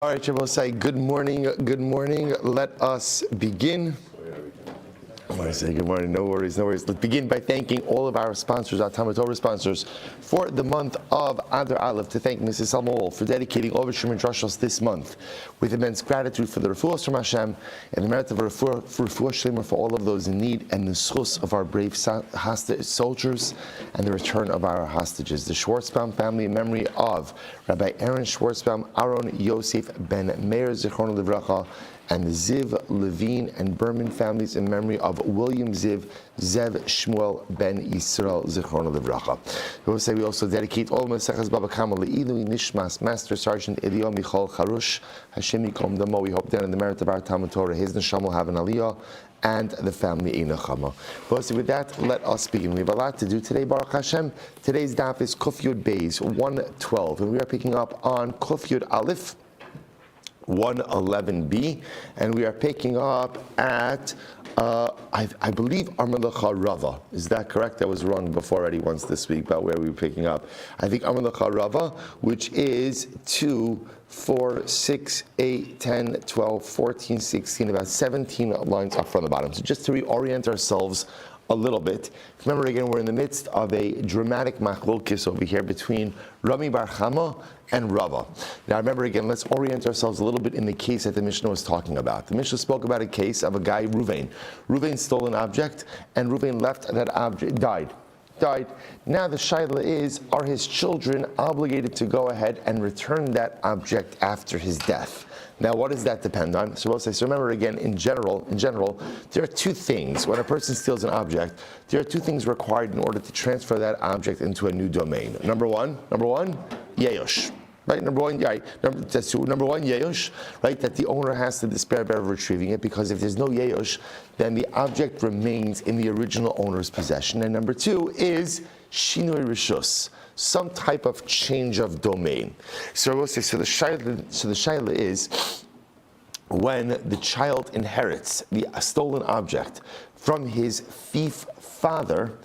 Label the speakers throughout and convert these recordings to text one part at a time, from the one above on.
Speaker 1: All right, Shabbos, say good morning, good morning. Let us begin. I say good morning, no worries, no worries. Let's begin by thanking all of our sponsors, our Talmud Torah sponsors, for the month of Adar Aleph. To thank Mrs. Salmol for dedicating all of Shemir Drashos this month with immense gratitude for the refuahs from Hashem and the merit of refuah shleimah for all of those in need and the schus of our brave soldiers and the return of our hostages. The Schwartzbaum family in memory of Rabbi Aaron Schwartzbaum, Aaron Yosef ben Meir Zichron Livracha, and the Ziv, Levine, and Berman families in memory of William Ziv, Zev Shmuel ben Yisrael Zichron Livracha. We also dedicate all Maseches Bava Kamma Le'ilui Nishmas Master Sergeant Eliyahu Michal Charush Hashem Yikom Damo. We hope that in the merit of our Talmud Torah, his neshama will have an aliyah, and the family in Kamma. With that, let us begin. We have a lot to do today, Baruch Hashem. Today's daf is Kuf Yud Beis 112, and we are picking up on Kuf Yud Aleph 111b, and we are picking up at I believe Amar Lecha Rava. Is that correct? I was wrong before already once this week about where we were picking up. I think Amar Lecha Rava, which is 2, 4, 6, 8, 10, 12, 14, 16, about 17 lines up from the bottom. So just to reorient ourselves a little bit. Remember again, we're in the midst of a dramatic machlokis over here between Rami Bar Kamma and Rava. Now remember again, let's orient ourselves a little bit in the case that the Mishnah was talking about. The Mishnah spoke about a case of a guy, Ruvain. Ruvain stole an object, and Ruvain left that object, died. Now the shaila is, are his children obligated to go ahead and return that object after his death? Now, what does that depend on? So remember again, in general, there are two things. When a person steals an object, there are two things required in order to transfer that object into a new domain. Number one, yeyosh. Right, number one, yeyosh, right, that the owner has to despair of retrieving it, because if there's no yeyosh, then the object remains in the original owner's possession. And number two is shinui rishus, some type of change of domain. So the shaila is, when the child inherits the stolen object from his thief father,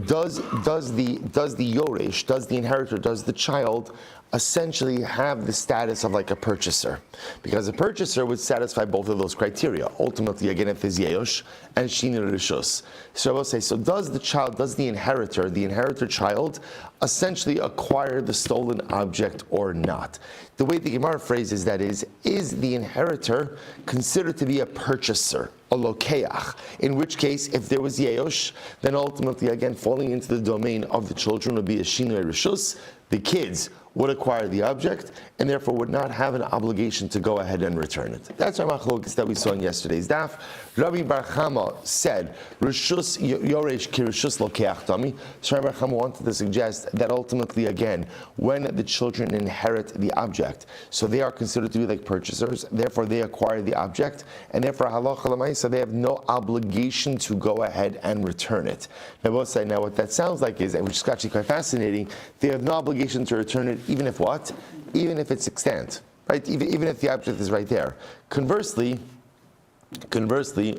Speaker 1: does the yoresh, does the inheritor, does the child essentially have the status of like a purchaser? Because a purchaser would satisfy both of those criteria. Ultimately, again, if there's yeyosh and shinui rishus. So I will say, so does the inheritor child, essentially acquire the stolen object or not? The way the Gemara phrases that is the inheritor considered to be a purchaser, a lokeach? In which case, if there was yeyosh, then ultimately, again, falling into the domain of the children would be a shinui rishus. The kids would acquire the object and therefore would not have an obligation to go ahead and return it. That's our machlokes that we saw in yesterday's daf. Rabbi Bar Kamma said, Rishus yoresh ki rishus lokeach tami. So Rabbi Bar Kamma wanted to suggest that ultimately, again, when the children inherit the object, so they are considered to be like purchasers, therefore they acquire the object, and therefore halacha l'maisa, they have no obligation to go ahead and return it. Now what that sounds like is, and which is actually quite fascinating, they have no obligation to return it, even if what? Even if it's extant, right? Even if the object is right there. Conversely,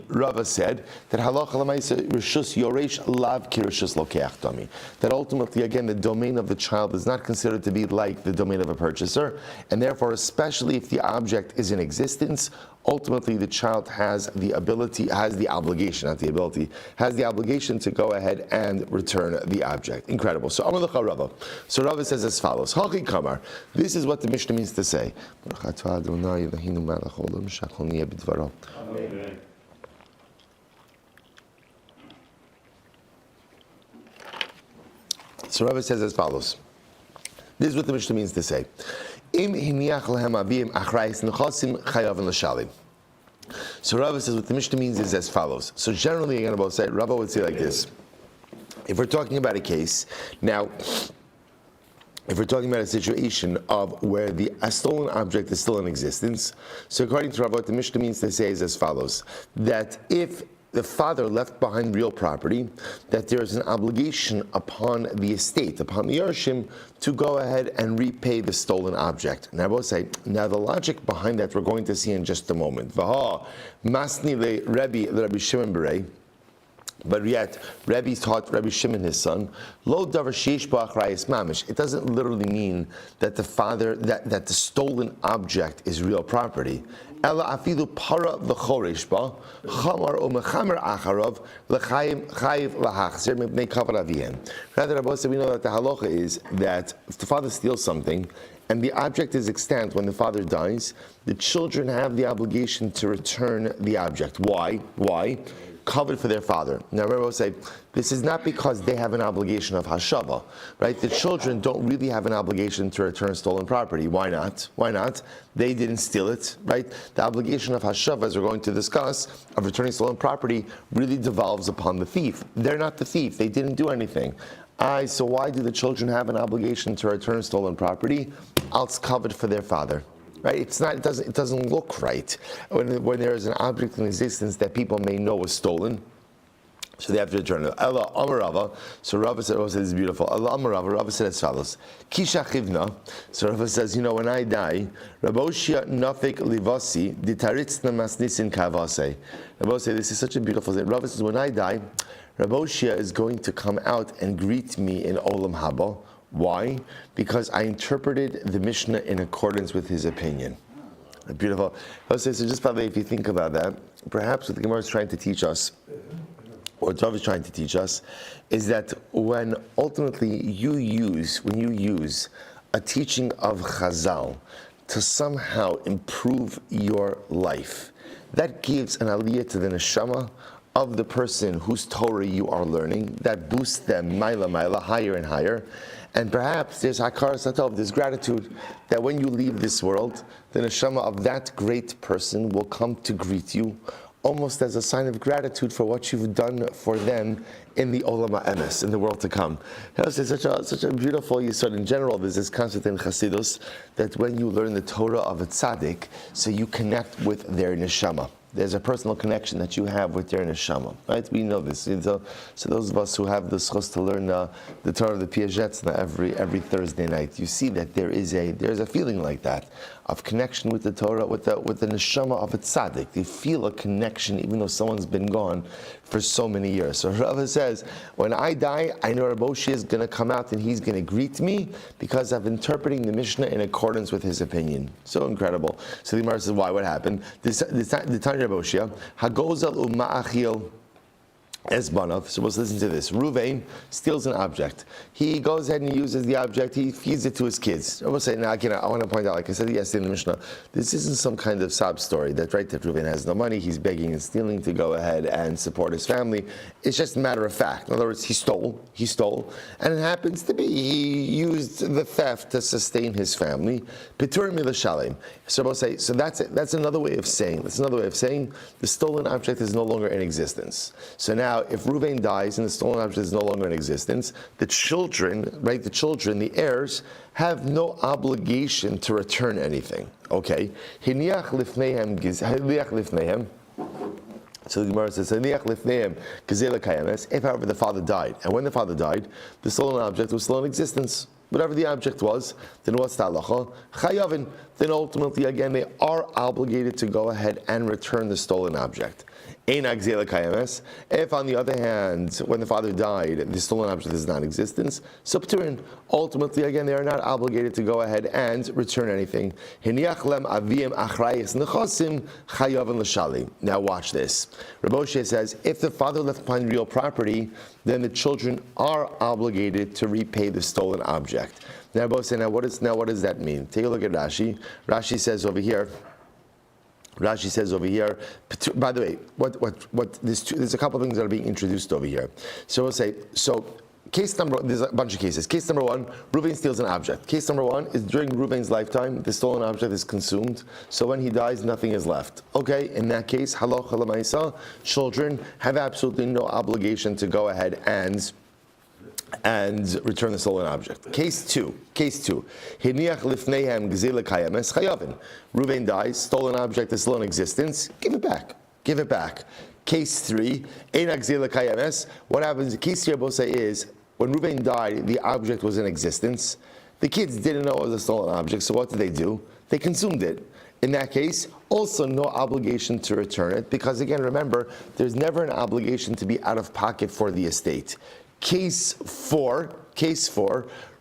Speaker 1: Rava said that halacha l'maisa rishus yoresh lav ki rishus lokeach dami. That ultimately, again, the domain of the child is not considered to be like the domain of a purchaser, and therefore, especially if the object is in existence, ultimately the child has the obligation to go ahead and return the object. Incredible. So Amar Lecha Rava. So Rava says as follows: Haki Kamar. This is what the Mishnah means to say. So Rava says as follows. This is what the Mishnah means to say. So Rava says what the Mishnah means is as follows. So generally, again, Rava would say like this. If we're talking about a case, now, if we're talking about a situation of where a stolen object is still in existence, so according to Rava, what the Mishnah means to say is as follows, that if the father left behind real property, that there is an obligation upon the estate, upon the Yarshim, to go ahead and repay the stolen object. Now I will say, now the logic behind that we're going to see in just a moment. Vaha masni le Rabbi Shimon Berei. But yet, Rebbe taught Rabbi Shimon, his son, lo davar sheish bo achrayus mamish. It doesn't literally mean that that the stolen object is real property. Ela afilu para v'choresh ba chamar u'mechamer acharav l'chayiv l'hachzer mipnei kavod aviyim. Rather, Rabbi said we know that the halacha is that if the father steals something and the object is extant when the father dies, the children have the obligation to return the object. Why? Why? Covered for their father. Now remember, I'll say, this is not because they have an obligation of hashava, right? The children don't really have an obligation to return stolen property. Why not? Why not? They didn't steal it, right? The obligation of hashava, as we're going to discuss, of returning stolen property really devolves upon the thief. They're not the thief. They didn't do anything. So why do the children have an obligation to return stolen property? It's covered for their father. Right? It's not. It doesn't look right when there is an object in existence that people may know was stolen. So they have to return it. Allah Amarava. So Rava said, this is beautiful. Allah Amarava. Rava said as follows: Kisha chivna. So Rava says, when I die, Raboshia nafik livasi ditaritzna masnisin kavase. Rava said, this is such a beautiful thing. Rava says, when I die, Raboshia is going to come out and greet me in Olam Haba. Why? Because I interpreted the Mishnah in accordance with his opinion. Beautiful. So just probably if you think about that, perhaps what the Gemara is trying to teach us, or Rav is trying to teach us, is that when ultimately you use a teaching of Chazal to somehow improve your life, that gives an aliyah to the neshama of the person whose Torah you are learning, that boosts them maila, higher and higher. And perhaps there's hakar satov, there's gratitude that when you leave this world, the neshama of that great person will come to greet you, almost as a sign of gratitude for what you've done for them in the olam ha'emes, in the world to come. It's such a beautiful yisod. In general, there's this concept in Chassidus that when you learn the Torah of a tzaddik, so you connect with their neshama. There's a personal connection that you have with their neshama, right? We know this. So those of us who have the schus to learn the Torah of the Piagetz every Thursday night, you see that there's a feeling like that of connection with the Torah, with the neshama of a tzaddik. You feel a connection even though someone's been gone for so many years. So Rava says, when I die, I know Rabbi Shia is going to come out and he's going to greet me because I'm interpreting the Mishnah in accordance with his opinion. So incredible. So the Gemara says, why? What happened? The Tanya Rabbi Shia, Hagozal u'ma'achil Esbanov. So let's listen to this. Ruvain steals an object. He goes ahead and uses the object. He feeds it to his kids. I will say, now again, I want to point out, like I said yesterday in the Mishnah, this isn't some kind of sob story that Ruvain has no money, he's begging and stealing to go ahead and support his family. It's just a matter of fact. In other words, he stole, and it happens to be he used the theft to sustain his family. Pitur milashalim. So we'll say, so that's it. That's another way of saying. The stolen object is no longer in existence. So now, if Reuven dies and the stolen object is no longer in existence, the children, the heirs, have no obligation to return anything. Okay? Hiniach lifnehem. So the Gemara says, if however the father died, and when the father died, the stolen object was still in existence. Whatever the object was, then what's the halacha? Chayavin. Then ultimately, again, they are obligated to go ahead and return the stolen object. If, on the other hand, when the father died, the stolen object is not in existence, subturin. Ultimately, again, they are not obligated to go ahead and return anything. Now watch this. Rabbi Shmuel says, if the father left behind real property, then the children are obligated to repay the stolen object. Now, Rabbi says, what does that mean? Take a look at Rashi. Rashi says over here. By the way, there's a couple of things that are being introduced over here. So we'll say, there's a bunch of cases. Case number one, Reuven steals an object. Case number one is during Reuven's lifetime, the stolen object is consumed. So when he dies, nothing is left. Okay, in that case, halacha l'maisa, children have absolutely no obligation to go ahead and return the stolen object. Case two. Hiniach lifneihem gzela kayames chayavin. Reuven dies, stolen object is still in existence, give it back. Case three, einak gzela kayames. What happens, case here, both say is, when Reuven died, the object was in existence. The kids didn't know it was a stolen object, so what did? They consumed it. In that case, also no obligation to return it, because again, remember, there's never an obligation to be out of pocket for the estate. Case 4,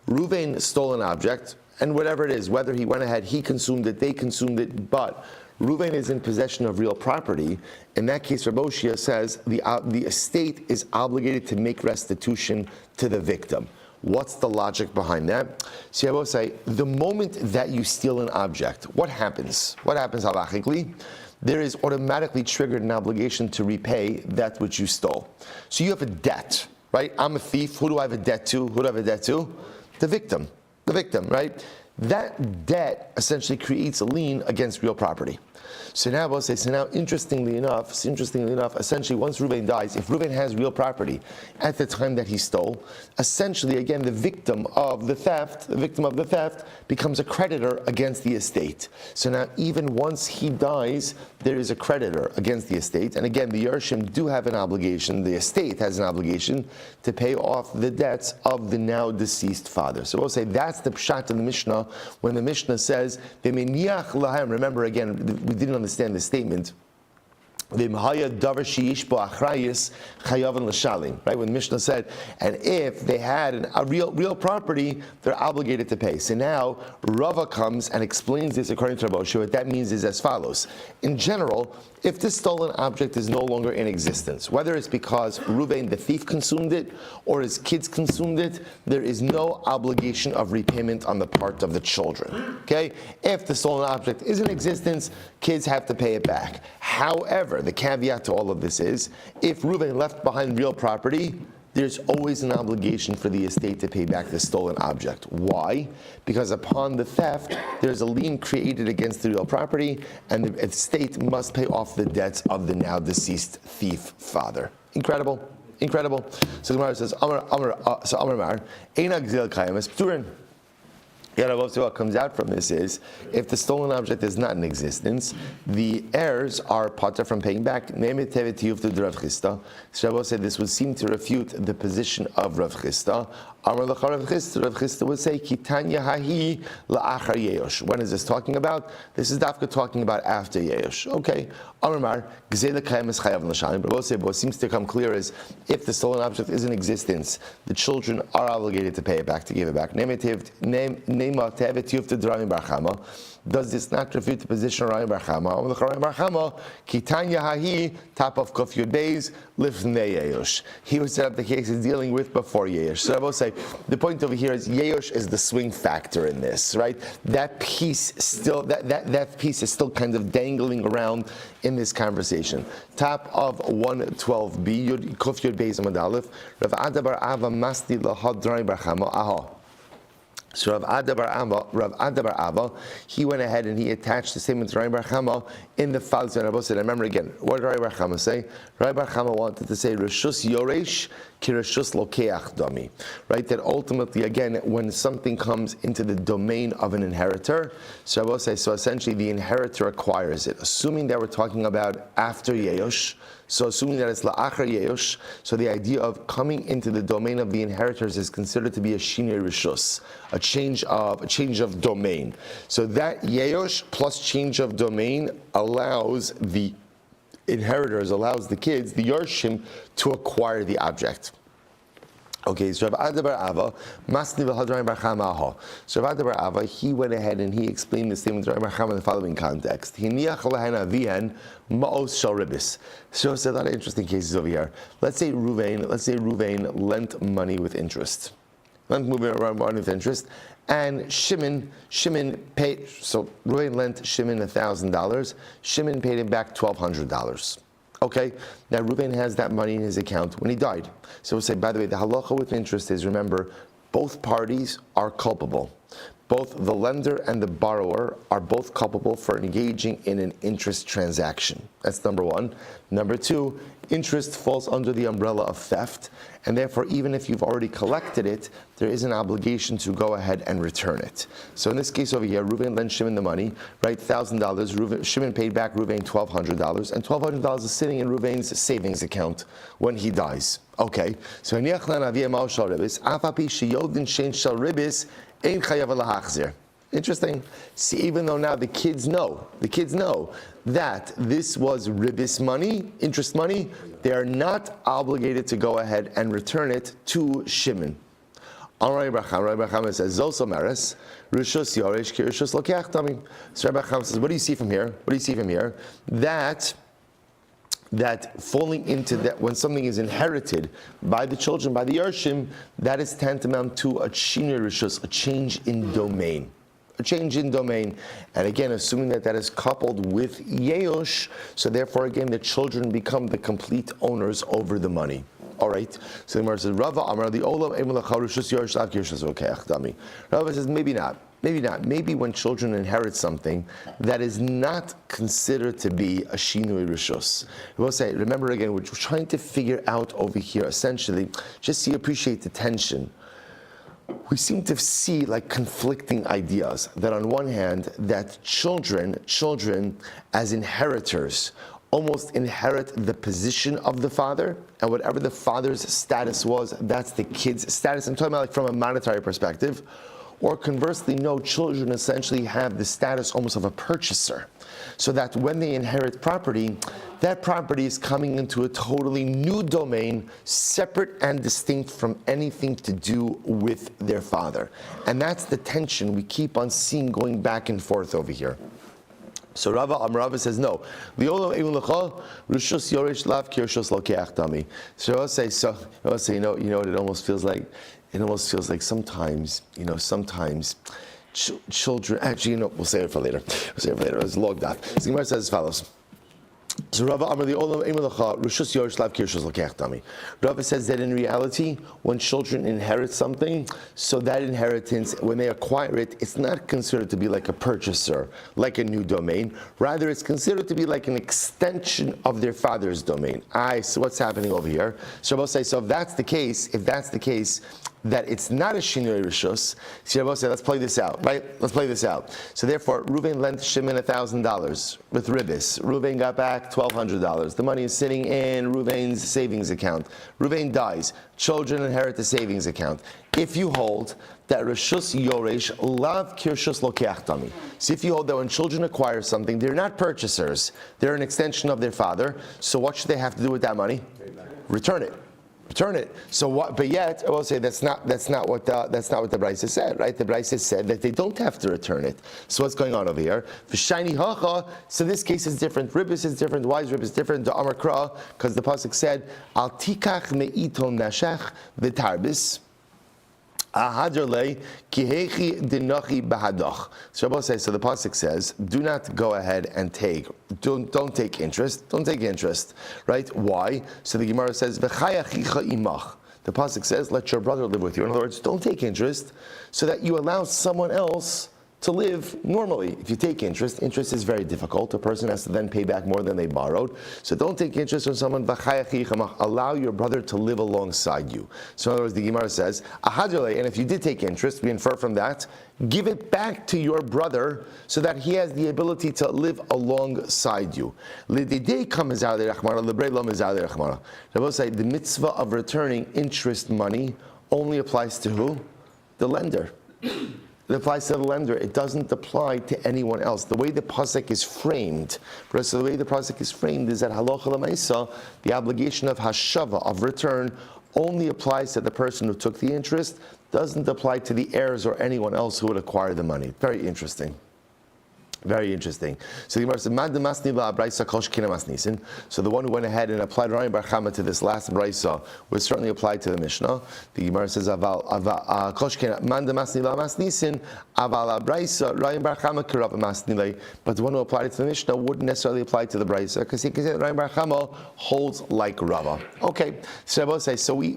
Speaker 1: Reuven stole an object, and whatever it is, whether he went ahead, he consumed it, they consumed it, but Reuven is in possession of real property. In that case, Rabbi Shmuel says the estate is obligated to make restitution to the victim. What's the logic behind that? So I will say, the moment that you steal an object, what happens? What happens halachically? There is automatically triggered an obligation to repay that which you stole. So you have a debt, right? I'm a thief. Who do I have a debt to? Who do I have a debt to? The victim. The victim, right? That debt essentially creates a lien against real property. So now, we'll say, interestingly enough, essentially once Reuven dies, if Reuven has real property at the time that he stole, essentially again the victim of the theft becomes a creditor against the estate. So now even once he dies, there is a creditor against the estate, and again the Yershim do have an obligation, the estate has an obligation to pay off the debts of the now deceased father. So we'll say that's the pshat in the Mishnah when the Mishnah says, remember again, we didn't understand the statement. Right, when Mishnah said, and if they had a real property, they're obligated to pay. So now Rava comes and explains this according to Rabbi Shmuel. What that means is as follows. In general, if the stolen object is no longer in existence, whether it's because Reuven the thief consumed it or his kids consumed it, there is no obligation of repayment on the part of the children. Okay? If the stolen object is in existence, kids have to pay it back. However, the caveat to all of this is, if Reuven left behind real property, there's always an obligation for the estate to pay back the stolen object. Why? Because upon the theft, there's a lien created against the real property, and the estate must pay off the debts of the now deceased thief father. Incredible. So the Gemara says, Amar Mar, Eina Gzil Kayam es Pturin. What comes out from this is, if the stolen object is not in existence, the heirs are pater from paying back. Shabbos said this would seem to refute the position of Rav Chisda. Rav Chisda would say, Kitanya hahi la'achar yeyosh. When is this talking about? This is dafka talking about after yeyosh. Okay. Amar gzela kayam es chayav l'shalim. But what seems to come clear is, if the stolen object is in existence, the children are obligated to pay it back, to give it back. Does this not refute the position of Rabbi Bar Chama? Kitanya hahi, top of Kuf Yud Beis, lifnei yeyosh. He would set up the case he's dealing with before yeyosh. So I will say, the point over here is yeyosh is the swing factor in this, right? That piece still, that piece is still kind of dangling around in this conversation. Top of 112b, Kuf Yud Beis Amud Aleph, Rav Ada bar Ava Masdi lahad Rabbi Bar Chama aha. So Rav Ada bar Ava, he went ahead and he attached the statement to Rabbi Bar Chama in the following. And I said, I remember again, what did Rabbi Bar Chama say? Rabbi Bar Chama wanted to say, Reshus Yoresh ki Reshus Lokeach Dami. Right, that ultimately, again, when something comes into the domain of an inheritor, so I will say, so essentially the inheritor acquires it. Assuming that we're talking about after Yeyosh, so assuming that it's la'achar yeyosh, so the idea of coming into the domain of the inheritors is considered to be a shinei rishus, a change of domain. So that yeyosh plus change of domain allows the inheritors, allows the kids, the yorshim, to acquire the object. Okay, so Rav Ada bar Ava, Masni v'hadrai bar Chama aha. So Rav Ada bar Ava, he went ahead and he explained the statement to Rabbi Bar Chama in the following context. Hiniach lahen avihen ma'os shel ribis. So it's a lot of interesting cases over here. Let's say Reuven lent money with interest. And Shimon paid, so Reuven lent Shimon $1,000. Shimon paid him back $1,200. Okay, now Reuven has that money in his account when he died. So we'll say, by the way, the halacha with interest is, remember, both parties are culpable. Both the lender and the borrower are both culpable for engaging in an interest transaction. That's number one. Number two, interest falls under the umbrella of theft, and therefore, even if you've already collected it, there is an obligation to go ahead and return it. So in this case over here, Reuven lent Shimon the money, right? $1,000. Shimon paid back Reuven $1,200, and $1,200 is sitting in Reuven's savings account when he dies. Okay, so Interesting. See, even though now the kids know that this was ribis money, interest money, they are not obligated to go ahead and return it to Shimon. Rabbi Shmuel says, Zos Omeres, Rishus Yoresh ki Rishus Lokeach Tamim. So Rabbi Shmuel says, what do you see from here? That falling into that, when something is inherited by the children, by the Yershim, that is tantamount to a Shinui Rishus, a change in domain. A change in domain. And again, assuming that is coupled with Yeush, so therefore again, the children become the complete owners over the money. All right. So the Gemara says, Rava Amar the Olam Rishus Yoresh Lav Kirshus Lokeach Dami. Rava says, maybe not. Maybe when children inherit something that is not considered to be a Shinui Rishus. We'll say, remember again, we're trying to figure out over here, essentially, just so you appreciate the tension. We seem to see like conflicting ideas. That on one hand, that children as inheritors almost inherit the position of the father, and whatever the father's status was, that's the kid's status. I'm talking about like from a monetary perspective. Or conversely, no, children essentially have the status almost of a purchaser. So that when they inherit property, that property is coming into a totally new domain, separate and distinct from anything to do with their father. And that's the tension we keep on seeing going back and forth over here. So Rava says no. So I'll say, you know what it almost feels like? It almost feels like sometimes children, actually, we'll save it for later. It's logged off. The Gemara says as follows. So Rava says that in reality, when children inherit something, so that inheritance, when they acquire it, it's not considered to be like a purchaser, like a new domain. Rather, it's considered to be like an extension of their father's domain. So what's happening over here? So Rava says, so if that's the case, that it's not a Shinui Rishus, so Rabbi said, let's play this out, right? Let's play this out. So therefore, Reuven lent Shimon $1,000 with ribis. Reuven got back $1,200. The money is sitting in Reuven's savings account. Reuven dies. Children inherit the savings account. If you hold that Rishus Yoresh Lav Kirshus Lokeach Tami. So if you hold that when children acquire something, they're not purchasers. They're an extension of their father. So what should they have to do with that money? Return it. So what? But yet, I will say that's not what the Brisa said, right? The Brisa said that they don't have to return it. So what's going on over here? V'shayni hacha. So this case is different. Ribis is different. Why is ribis different? The Amar Kra, because the pasuk said, Al tikach me'iton nashach v'tarbis. Ahaderle kihechi dinachi bahadach. So Rabbi says, so the pasuk says, do not go ahead and don't take interest. Don't take interest, right? Why? So the Gemara says, v'chayachicha imach. The pasuk says, let your brother live with you. In other words, don't take interest, so that you allow someone else to live normally. If you take interest is very difficult. A person has to then pay back more than they borrowed. So don't take interest on someone. Allow your brother to live alongside you. So in other words, the Gemara says, and if you did take interest, we infer from that, give it back to your brother so that he has the ability to live alongside you. The mitzvah of returning interest money only applies to who? The lender. It applies to the lender. It doesn't apply to anyone else. The way the pasuk is framed, is that halacha l'maisa, the obligation of hashava, of return, only applies to the person who took the interest, doesn't apply to the heirs or anyone else who would acquire the money. Very interesting. Very interesting. So the Gemara says, so the one who went ahead and applied Ryan Bar Chama to this last brisa was certainly applied to the Mishnah. The Gemara says, but the one who applied it to the Mishnah wouldn't necessarily apply to the brisa, because he can say that Ryan Bar Chama holds like Rava. Okay, so I will say, so we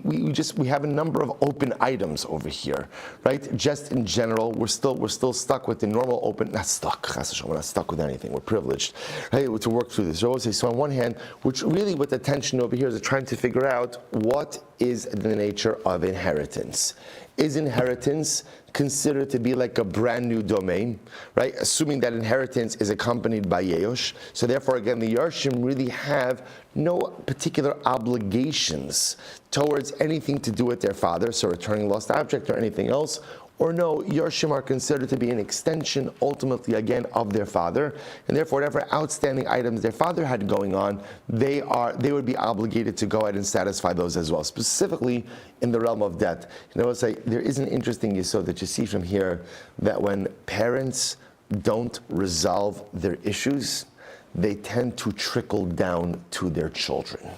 Speaker 1: have a number of open items over here, right? Just in general, we're still stuck with the normal open, not stuck. We're not stuck with anything. We're privileged, right, to work through this. So on one hand, which really with the tension over here is trying to figure out what is the nature of inheritance. Is inheritance considered to be like a brand new domain, right? Assuming that inheritance is accompanied by Yeush. So therefore, again, the Yarshim really have no particular obligations towards anything to do with their father, so returning lost object or anything else. or no, Yorshim are considered to be an extension, ultimately, again, of their father, and therefore, whatever outstanding items their father had going on, they would be obligated to go ahead and satisfy those as well, specifically in the realm of debt. And I will say, there is an interesting yesod that you see from here, that when parents don't resolve their issues, they tend to trickle down to their children.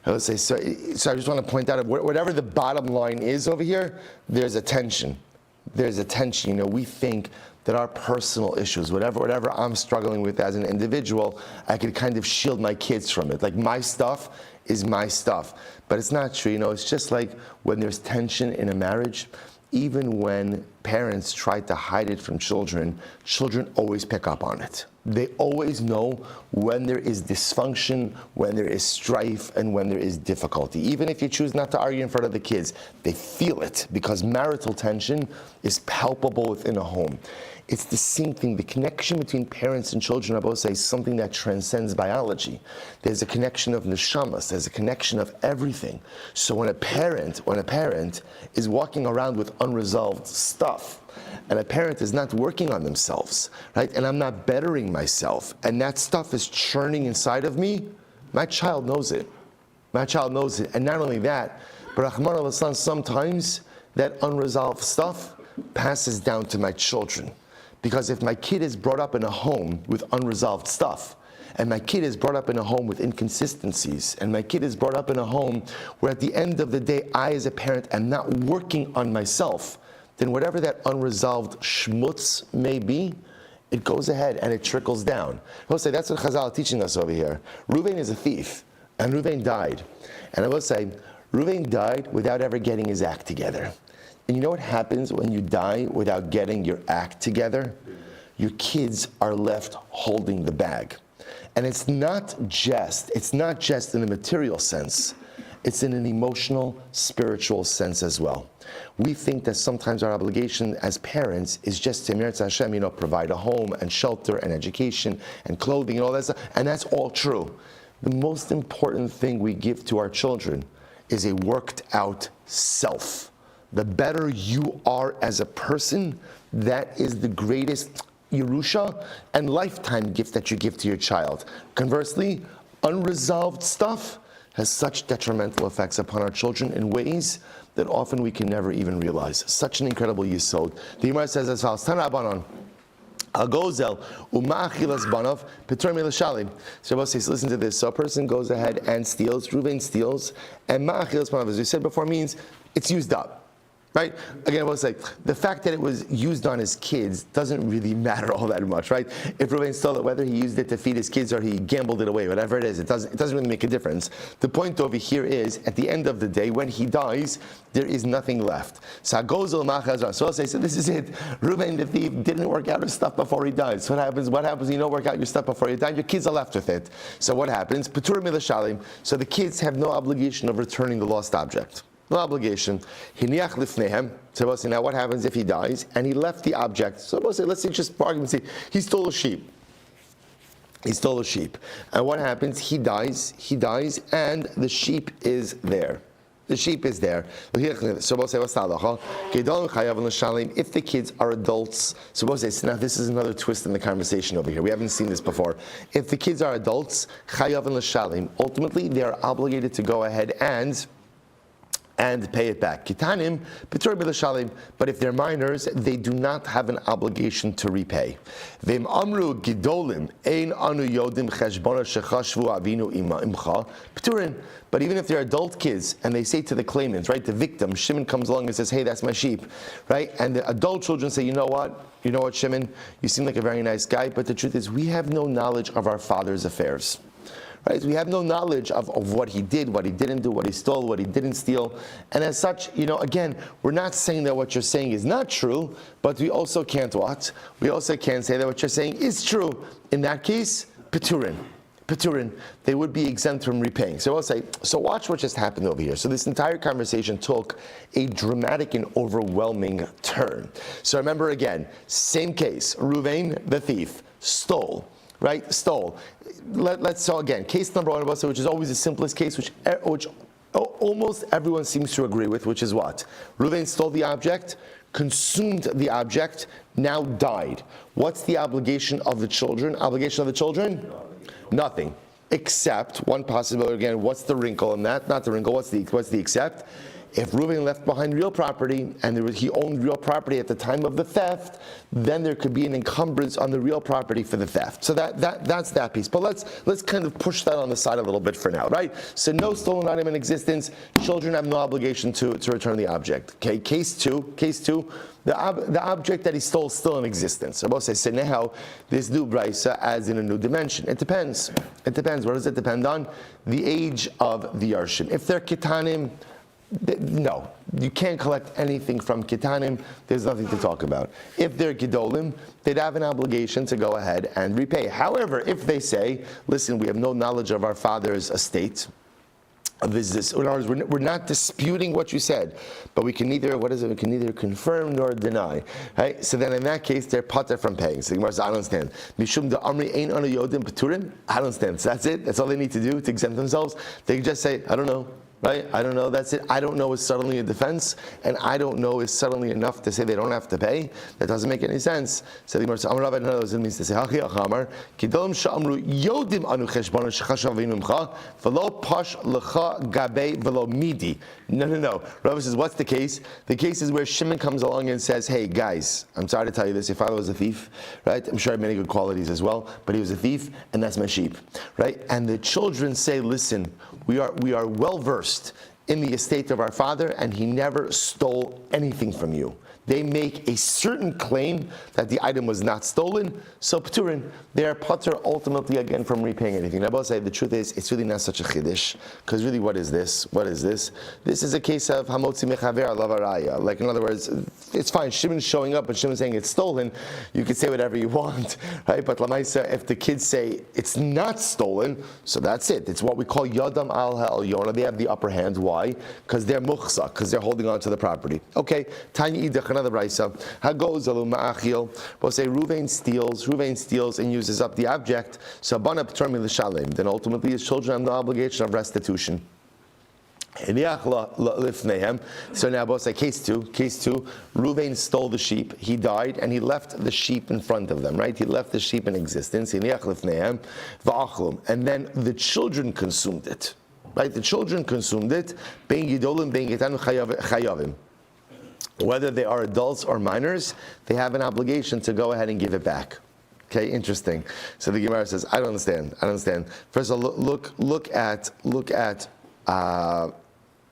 Speaker 1: Let's say, so I just want to point out, whatever the bottom line is over here, there's a tension. There's a tension. We think that our personal issues, whatever I'm struggling with as an individual, I could kind of shield my kids from it. Like, my stuff is my stuff. But it's not true. It's just like when there's tension in a marriage, even when parents try to hide it from children, children always pick up on it. They always know when there is dysfunction, when there is strife, and when there is difficulty. Even if you choose not to argue in front of the kids, they feel it, because marital tension is palpable within a home. It's the same thing. The connection between parents and children, I both say, is something that transcends biology. There's a connection of neshamas. There's a connection of everything. So when a parent is walking around with unresolved stuff, and a parent is not working on themselves, right? And I'm not bettering myself, and that stuff is churning inside of me, my child knows it. My child knows it. And not only that, but Rahman al-Islam, sometimes that unresolved stuff passes down to my children. Because if my kid is brought up in a home with unresolved stuff, and my kid is brought up in a home with inconsistencies, and my kid is brought up in a home where at the end of the day, I as a parent am not working on myself, then whatever that unresolved schmutz may be, it goes ahead and it trickles down. I will say, that's what Chazal are teaching us over here. Reuven is a thief, and Reuven died. And I will say, Reuven died without ever getting his act together. And you know what happens when you die without getting your act together? Your kids are left holding the bag. And it's not just in a material sense, it's in an emotional, spiritual sense as well. We think that sometimes our obligation as parents is just to Meretz Hashem, provide a home and shelter and education and clothing and all that stuff, and that's all true. The most important thing we give to our children is a worked out self. The better you are as a person, that is the greatest Yerusha and lifetime gift that you give to your child. Conversely, unresolved stuff has such detrimental effects upon our children in ways that often we can never even realize. Such an incredible yisod. The Gemara says as follows, Tana Abanon, Agozel, Uma'achilas Banov, Petur Milashalim. So Rabbi says, listen to this. So a person goes ahead and steals, Reuven steals, and Ma'achilas Banov, as we said before, means it's used up. Right? Again, I will say, the fact that it was used on his kids doesn't really matter all that much, right? If Reuven stole it, whether he used it to feed his kids or he gambled it away, whatever it is, it doesn't really make a difference. The point over here is, at the end of the day, when he dies, there is nothing left. So I'll say, so this is it. Reuven the thief didn't work out his stuff before he died. So what happens when you don't work out your stuff before you die? Your kids are left with it. So what happens? Petur milashalim. So the kids have no obligation of returning the lost object. No obligation. Hiniach lifnehem. So we'll say, now what happens if he dies and he left the object? So we'll say, let's say just for argument's sake, he stole a sheep. He stole a sheep. And what happens? He dies, and the sheep is there. The sheep is there. So we'll say, what's the halacha? If the kids are adults, so we'll say, now this is another twist in the conversation over here. We haven't seen this before. If the kids are adults, ultimately they are obligated to go ahead and pay it back. Kitanim, Petur Milashalim, but if they're minors, they do not have an obligation to repay. Vim Amru Gidolim, Ein Anu Yodim Cheshbona Shechashvu Avinu Imcha, Peturin. But even if they're adult kids and they say to the claimants, right, the victim, Shimon comes along and says, hey, that's my sheep, right? And the adult children say, you know what, Shimon, you seem like a very nice guy, but the truth is we have no knowledge of our father's affairs. Right? We have no knowledge of what he did, what he didn't do, what he stole, what he didn't steal. And as such, again, we're not saying that what you're saying is not true, but we also can't what? We also can't say that what you're saying is true. In that case, Peturin, they would be exempt from repaying. So I'll say, so watch what just happened over here. So this entire conversation took a dramatic and overwhelming turn. So remember again, same case, Reuven the thief, stole. Right? Stole. So again, case number one, which is always the simplest case, which almost everyone seems to agree with, which is what? Reuven stole the object, consumed the object, now died. What's the obligation of the children? Obligation of the children? Nothing. Except, one possibility again, what's the wrinkle in that? Not the wrinkle, what's the except? If Reuven left behind real property and he owned real property at the time of the theft, then there could be an encumbrance on the real property for the theft. So that's that piece. But let's kind of push that on the side a little bit for now, right? So no stolen item in existence. Children have no obligation to return the object. Okay, case two. The object that he stole is still in existence. I will say, so now this new brisa adds in a new dimension. It depends. What does it depend on? The age of the yarshim. If they're kitanim, no, you can't collect anything from kitanim. There's nothing to talk about. If they're gedolim, they'd have an obligation to go ahead and repay. However, if they say, listen, we have no knowledge of our father's estate, in other words, we're not disputing what you said, but we can neither confirm nor deny. Right? So then in that case, they're pater from paying. So the Gemara says, I don't understand. Mishum da amri ein anu yodim peturin. I don't understand. So that's it. That's all they need to do to exempt themselves. They can just say, I don't know. Right? I don't know, that's it. I don't know is suddenly a defense, and I don't know is suddenly enough to say they don't have to pay. That doesn't make any sense. So the Gemara says, Amar Rabbi, it means to say, Hachi Achamar, Kidolim Sha'amru Yodim Anu Cheshbon Shechashav V'inumcha, V'lo Pash L'cha Gabei V'lo Midi. No. Rabbi says, what's the case? The case is where Shimon comes along and says, hey guys, I'm sorry to tell you this, your father was a thief, right? I'm sure I have many good qualities as well, but he was a thief, and that's my sheep, right? And the children say, listen, we are well versed in the estate of our father, and he never stole anything from you. They make a certain claim that the item was not stolen, so P'turin, they are pater ultimately again from repaying anything. I will say the truth is, it's really not such a chiddush, because really what is this? This is a case of hamotzi mechaver alav araya. Like in other words, it's fine, Shimon's showing up and Shimon's saying it's stolen, you can say whatever you want, right? But Lamaisa, if the kids say it's not stolen, so that's it. It's what we call yadam al ha'elyona. They have the upper hand. Why? Because they're muchsa, because they're holding on to the property. Okay, Tanya idach, another brisa. Hagoz alu ma'achil. We'll say Ruvain steals and uses up the object. So bana p'termi l'shalem. Then ultimately his children have the obligation of restitution. So now both say case two. Ruvain stole the sheep. He died and he left the sheep in front of them. Right? He left the sheep in existence. And then the children consumed it. Right? The children consumed it. Bein gidolim, bein getanu chayavim. Whether they are adults or minors, they have an obligation to go ahead and give it back. Okay, interesting. So the Gemara says, I don't understand. First of all, look at.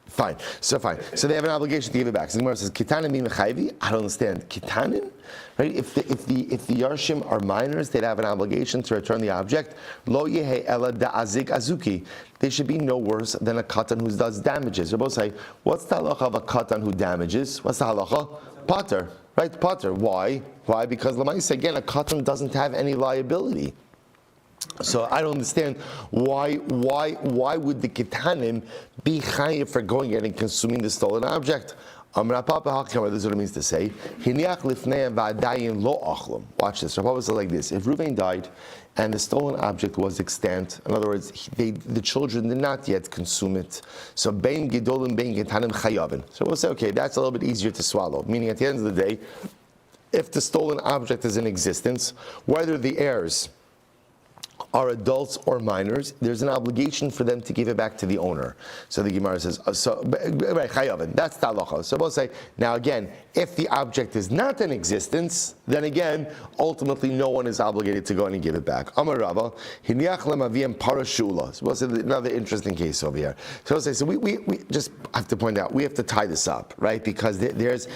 Speaker 1: Fine. So they have an obligation to give it back. So the Gemara says, Kitanin mi mechayvi? I don't understand. Kitanin? Right? If the Yarshim are minors, they'd have an obligation to return the object. Lo yehe ela da'azik azuki. They should be no worse than a katan who does damages. They both say, what's the halacha of a katan who damages? What's the halacha? Pater. Right? Pater. Why? Because Lamaisa, again, a katan doesn't have any liability. So I don't understand why would the kitanim be chayiv for going in and consuming the stolen object? This is what it means to say. Watch this. Rabbi says like this: if Reuven died and the stolen object was extant, in other words, the children did not yet consume it. So bein gedolim bein kitanim chayavin. So we'll say, okay, that's a little bit easier to swallow. Meaning, at the end of the day, if the stolen object is in existence, whether the heirs are adults or minors, there's an obligation for them to give it back to the owner. So the Gemara says, that's the halacha. So we'll say, now again, if the object is not in existence, then again, ultimately no one is obligated to go in and give it back. Amar Rava, hiniach lemaviem parashula. So we'll say another interesting case over here. So we'll say, so we just have to point out, we have to tie this up, right? Because there's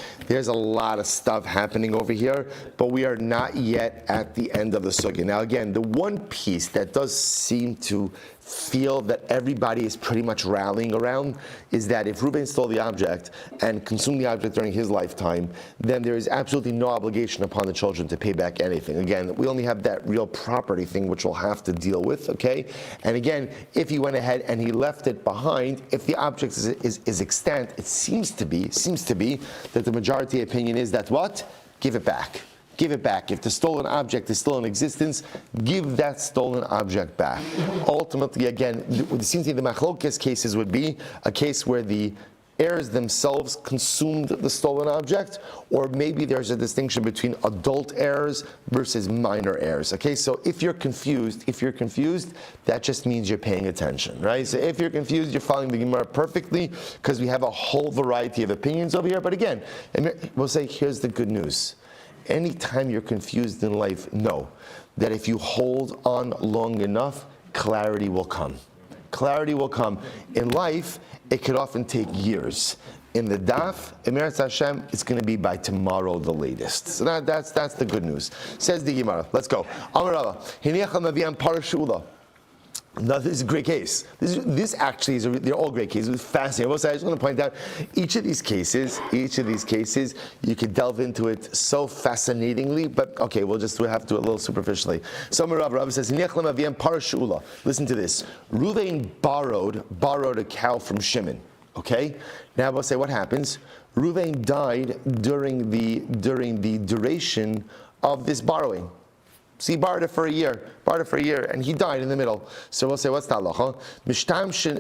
Speaker 1: a lot of stuff happening over here, but we are not yet at the end of the sugya. Now again, the one piece that does seem to feel that everybody is pretty much rallying around is that if Reuben stole the object and consumed the object during his lifetime, then there is absolutely no obligation upon the children to pay back anything. Again, we only have that real property thing which we'll have to deal with, okay? And again, if he went ahead and he left it behind, if the object is extant, it seems to be that the majority opinion is that what? Give it back. Give it back. If the stolen object is still in existence, give that stolen object back. Ultimately, again, it seems to me the machlokes cases would be a case where the heirs themselves consumed the stolen object, or maybe there's a distinction between adult heirs versus minor heirs. Okay, so if you're confused, that just means you're paying attention, right? So if you're confused, you're following the Gemara perfectly, because we have a whole variety of opinions over here. But again, we'll say, here's the good news. Anytime you're confused in life, know that if you hold on long enough, clarity will come. Clarity will come. In life, it could often take years. In the daf, Emeretz Hashem, it's going to be by tomorrow the latest. So that's the good news. Says the Gemara. Let's go. Amar Rava, Hiniachal Naviyan Parashula. Now, this is a great case. This actually they're all great cases. It's fascinating. I just want to point out each of these cases, you could delve into it so fascinatingly, but okay, we'll have to do it a little superficially. So Rav says, listen to this. Ruvain borrowed a cow from Shimon. Okay? Now we'll say what happens. Ruvain died during the duration of this borrowing. So he borrowed it for a year, and he died in the middle. So we'll say, what's the halacha?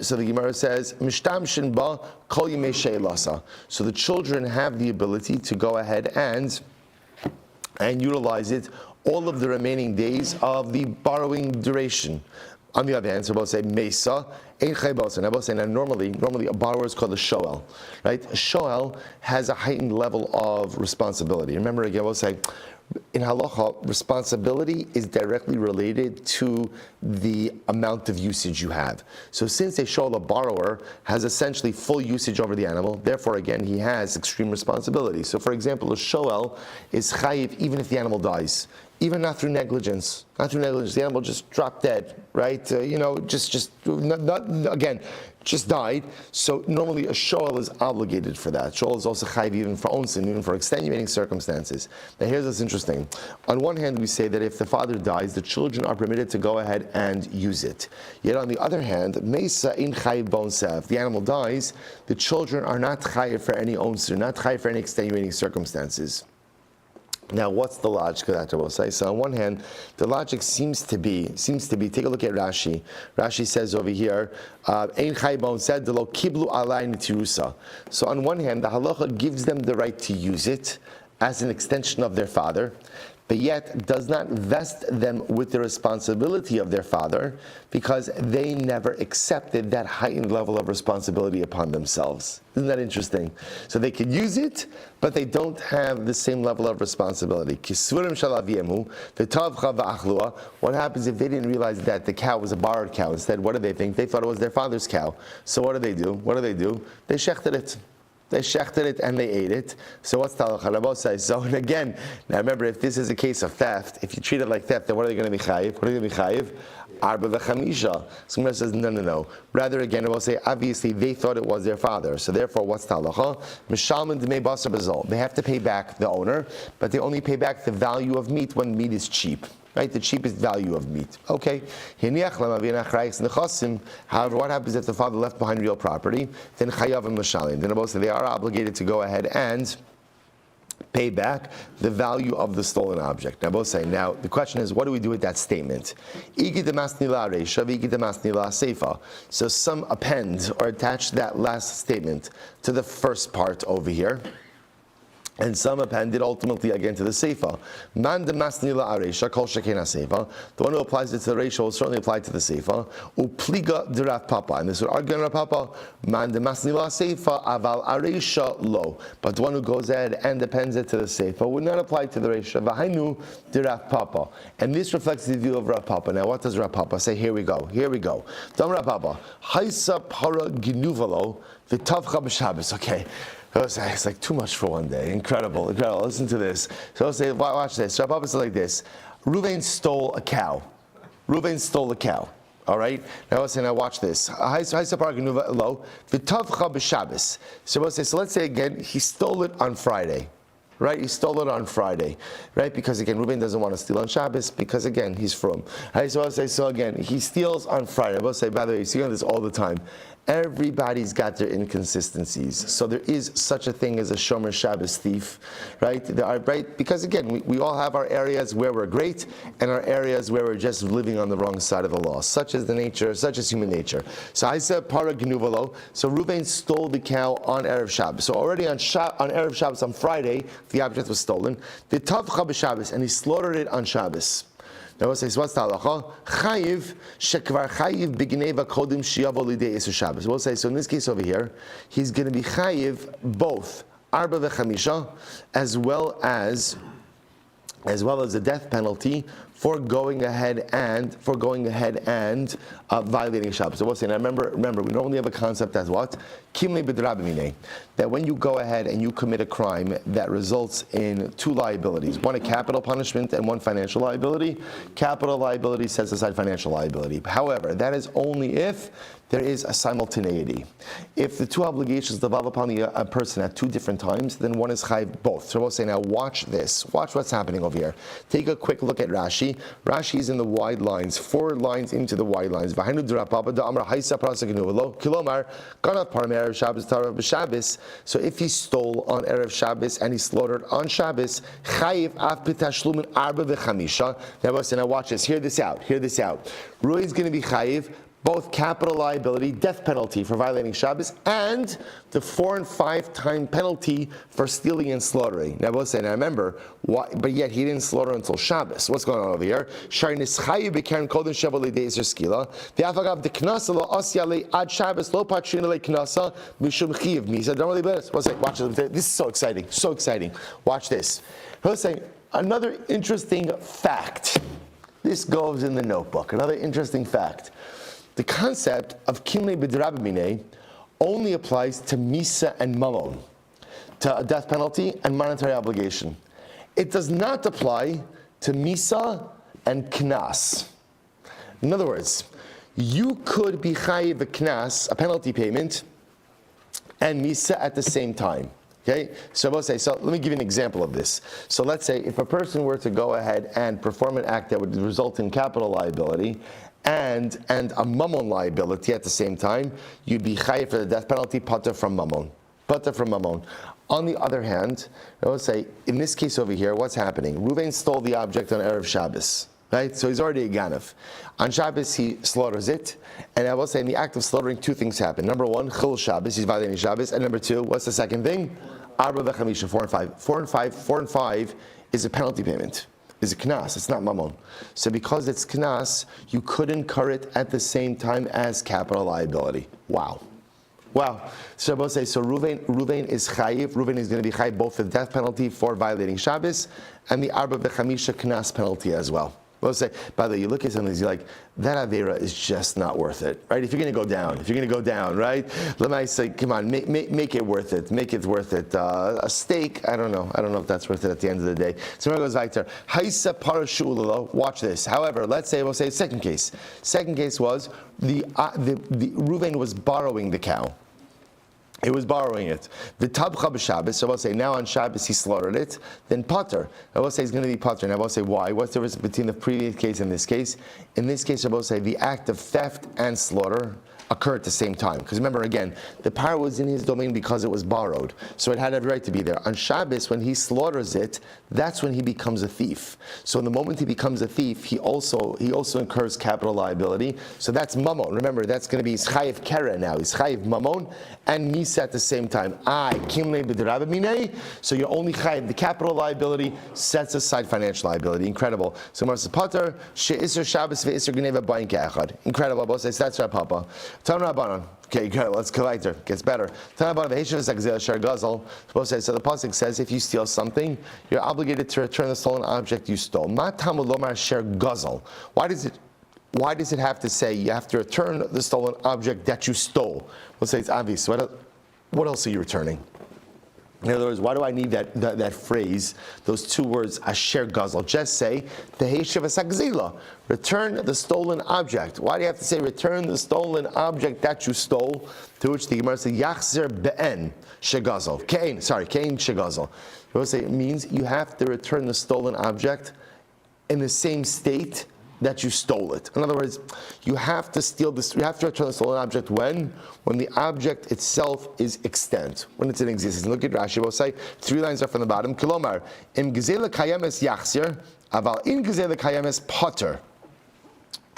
Speaker 1: So the Gemara says, Mishtamshin ba kol yimei she'elasa. So the children have the ability to go ahead and utilize it all of the remaining days of the borrowing duration. On the other hand, so we'll say Mesa, Ein Chai Bosa. Now we'll say, normally a borrower is called a Shoel, right? A Shoel has a heightened level of responsibility. Remember again, we'll say, in halacha, responsibility is directly related to the amount of usage you have. So since a shoel, a borrower, has essentially full usage over the animal, therefore again, he has extreme responsibility. So for example, a shoel is chayiv even if the animal dies. Even not through negligence. The animal just dropped dead, right? Just died. So normally a shoel is obligated for that. Shoel is also chayiv even for onsin, even for extenuating circumstances. Now here's what's interesting. On one hand, we say that if the father dies, the children are permitted to go ahead and use it. Yet on the other hand, mesa in chayiv bonsa. If the animal dies, the children are not chayiv for any onsin, not chayiv for any extenuating circumstances. Now, what's the logic of that? I will say. So, on one hand, the logic seems to be. Take a look at Rashi. Rashi says over here, "Ein chaybon said the lo kiblu alay nitirusa." So, on one hand, the halacha gives them the right to use it as an extension of their father, but yet does not vest them with the responsibility of their father because they never accepted that heightened level of responsibility upon themselves. Isn't that interesting? So they can use it, but they don't have the same level of responsibility. What happens if they didn't realize that the cow was a borrowed cow? Instead, what did they think? They thought it was their father's cow. So what do? They shechted it. They shechted it and they ate it. So what's the halacha? So and again, now remember, if this is a case of theft, if you treat it like theft, then what are they going to be chayiv? Arba v'chamisha. So Gemara says, no. Rather, again, it will say, obviously, they thought it was their father. So therefore, what's the halacha? Mishalman d'mei basar b'zol. They have to pay back the owner, but they only pay back the value of meat when meat is cheap. Right, the cheapest value of meat. Okay. However, what happens if the father left behind real property? Then chayavim l'shalim. Then they are obligated to go ahead and pay back the value of the stolen object. Now, both say. Now, the question is, what do we do with that statement? So some append or attach that last statement to the first part over here. And some appended ultimately again to the Seifa. Man de masnila aresha kol shekena Seifa. The one who applies it to the ratio will certainly apply to the Seifa. Upliga de Rav Papa. And this would argue on Rav Papa. Man de masnila Seifa aval aresha lo. But the one who goes ahead and appends it to the Seifa would not apply to the ratio. Vahainu de Rav Papa. And this reflects the view of Rav Papa. Now what does Rav Papa say? Here we go. Dam Rav Papa. Haisa para ginuvalo v'tavcha b'Shabbos. Okay. It's like too much for one day. Incredible. Listen to this. So I'll say, watch this. Rabbi Papa said like this. Reuven stole a cow. All right? Now I'll say, now watch this. So let's say again, he stole it on Friday. Right? He stole it on Friday. Right? Because again, Reuven doesn't want to steal on Shabbos because again, he's from. Right? So I'll say, so again, he steals on Friday. I will say, by the way, you see this all the time. Everybody's got their inconsistencies. So there is such a thing as a Shomer Shabbos thief, right? Right? Because again, we all have our areas where we're great and our areas where we're just living on the wrong side of the law. Such is human nature. So I said para gnuvalo. So Reuven stole the cow on Erev Shabbos. So already on Erev Shabbos on Friday, the object was stolen. The Tavcha b'Shabbos, and he slaughtered it on Shabbos. Now we'll say, so what's the halacha? Chayiv shekvar chayiv b'gneva kodim sheyavo lidei Eser Shabbos. We'll say, so in this case over here, he's going to be chayiv both arba v'chamisha as well as a death penalty for going ahead and violating Shabbos. So we'll say, now remember, we normally have a concept as what? Kimle b'drabimine. That when you go ahead and you commit a crime that results in two liabilities, one a capital punishment and one financial liability, capital liability sets aside financial liability. However, that is only if there is a simultaneity. If the two obligations develop upon a person at two different times, then one is chayv both. So we'll say, now watch this. Watch what's happening over here. Take a quick look at Rashi. Rashi is in the wide lines, 4 lines into the wide lines. So if he stole on Erev Shabbos and he slaughtered on Shabbos, chayiv af b'tashlumin arba v'chamisha. Now watch this. Hear this out. Rui is going to be chayiv both capital liability, death penalty for violating Shabbos, and the 4 and 5 time penalty for stealing and slaughtering. Now, we'll say, now remember, but yet he didn't slaughter until Shabbos. What's going on over here? Watch this. This is so exciting. Watch this. He'll say, another interesting fact. This goes in the notebook. Another interesting fact. The concept of kimle b'drabimine only applies to misa and mamon, to a death penalty and monetary obligation. It does not apply to misa and knas. In other words, you could be chayiv a knas, a penalty payment, and misa at the same time. Okay, so we'll say, so let me give you an example of this. So let's say if a person were to go ahead and perform an act that would result in capital liability and a mammon liability at the same time, you'd be chayiv for the death penalty, pater from mammon. On the other hand, I would say, in this case over here, what's happening? Reuven stole the object on Erev Shabbos, right? So he's already a ganav. On Shabbos, he slaughters it, and I will say, in the act of slaughtering, 2 things happen. Number 1, chil Shabbos, he's violating Shabbos, and number 2, what's the second thing? Arba v'chamisha, 4 and 5. 4 and 5 is a penalty payment. Is a knas, it's not mammon. So because it's knas, you could incur it at the same time as capital liability. Wow. So we'll say, so Reuven is chayiv. Reuven is going to be chayiv both for the death penalty for violating Shabbos and the arba v'chamisha knas penalty as well. We'll say, by the way, you look at some of these, you're like, that avera is just not worth it, right? If you're going to go down, right? Let me say, come on, make it worth it. Make it worth it. A steak, I don't know if that's worth it at the end of the day. So it goes back there. Haisa parashu. Watch this. However, we'll say second case. Second case was the Reuven was borrowing the cow. He was borrowing it. The tabcha b'Shabbos, so I'll say now on Shabbos he slaughtered it, then pater. I will say he's going to be pater, and I will say why. What's the difference between the previous case and this case? In this case, I will say the act of theft and slaughter occur at the same time. Because remember, again, the power was in his domain because it was borrowed. So it had every right to be there. On Shabbos, when he slaughters it, that's when he becomes a thief. So in the moment he becomes a thief, he also incurs capital liability. So that's mammon. Remember, that's going to be his chayiv keren now. He's chayiv mammon and misa at the same time. Kimle b'drabimine. So you're only chayiv. The capital liability sets aside financial liability. Incredible. So Marsa Pater, she'isr Shabbos ve'isr gneva b'ayin ke'echad. Incredible. Both says that's our papa. Okay, good. Let's go later. Gets better. So the pasuk says, if you steal something, you're obligated to return the stolen object you stole. Why does it have to say you have to return the stolen object that you stole? We'll say it's obvious. What else are you returning? In other words, why do I need that phrase, those 2 words, asher gazel? Just say, teheshev esagzila, return the stolen object. Why do you have to say, return the stolen object that you stole? To which the Gemara says, yachzer be'en shegazel. Kain shegazel. You will say, it means you have to return the stolen object in the same state that you stole it. In other words, you have to steal this. You have to return the stolen object when the object itself is extant, when it's in existence. Look at Rashi. We'll say 3 lines up from the bottom. Kilomar im gezela kayemes yachzir, aval in gezela kayemes potter.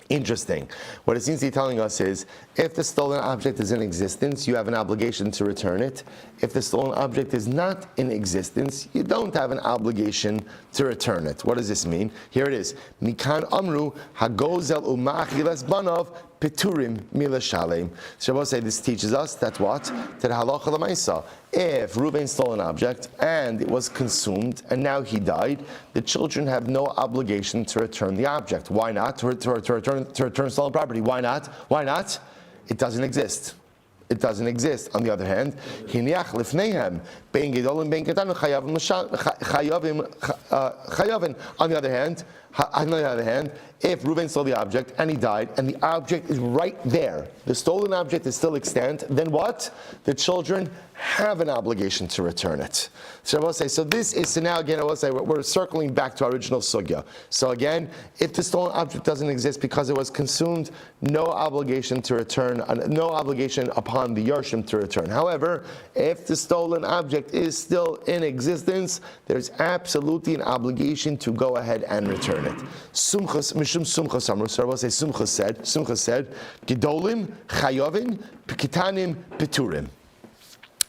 Speaker 1: Interesting. What it seems to be telling us is, if the stolen object is in existence, you have an obligation to return it. If the stolen object is not in existence, you don't have an obligation to return it. What does this mean? Here it is. Mikan amru hagozel umachilas banov Peturim mila shalem. Shabbos say this teaches us that what? That halacha l'maisa. If Reuben stole an object and it was consumed and now he died, the children have no obligation to return the object. Why not? To return stolen property. Why not? Why not? It doesn't exist. It doesn't exist. On the other hand, hiniach lifneihem bein gedolim bein ketanim chayavim. On the other hand, if Reuben stole the object and he died, and the object is right there, the stolen object is still extant, then what? The children have an obligation to return it. So I will say, so this is, so now again I will say, we're circling back to our original sugya. So again, if the stolen object doesn't exist because it was consumed, no obligation to return, no obligation upon the Yarshim to return. However, if the stolen object is still in existence, there's absolutely an obligation to go ahead and return it. Sumchas, mishum sumchas amru, so I will say Sumchas said, Gedolim, Chayovin, Kitanim, Peturim.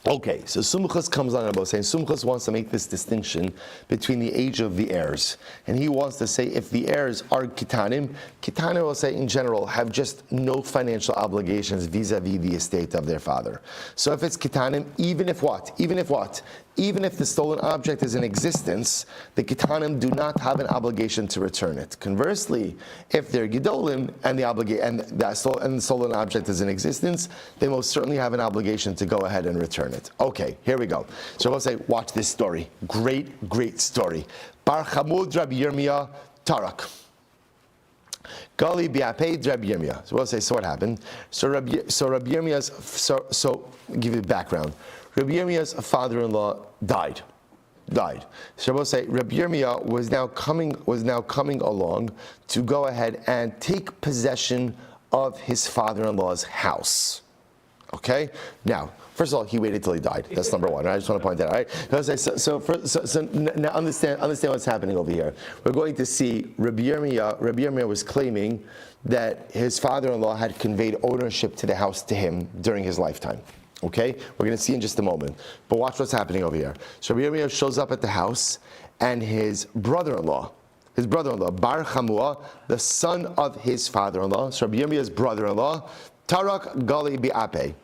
Speaker 1: Okay, so Sumchas comes on about saying Sumchas wants to make this distinction between the age of the heirs. And he wants to say if the heirs are Kitanim will say in general have just no financial obligations vis-a-vis the estate of their father. So if it's Kitanim, even if the stolen object is in existence, the Kitanim do not have an obligation to return it. Conversely, if they're Gedolim and the stolen object is in existence, they most certainly have an obligation to go ahead and return it. Okay, here we go. So we'll say, watch this story. Great story. Bar Chamud Rabbi Yirmiyah Tarak. Gali bi'apei Rabbi Yirmiyah. So we'll say, so what happened? So Rabbi Yirmiyah's, so give you background. Rabbi Yirmiyah's father-in-law died. So we'll say Rabbi Yirmiyah was now coming along to go ahead and take possession of his father-in-law's house. Okay? Now, first of all, he waited till he died. That's number one. Right? I just want to point that out. Right? So now understand what's happening over here. We're going to see Rabbi Yirmiyah was claiming that his father-in-law had conveyed ownership to the house to him during his lifetime. Okay? We're going to see in just a moment. But watch what's happening over here. So Rabbi Yirmiyah shows up at the house, and his brother-in-law, Bar Chamua, the son of his father-in-law, so Rabbi Yirmiyah's brother-in-law, Tarak Gali Bi'apeh,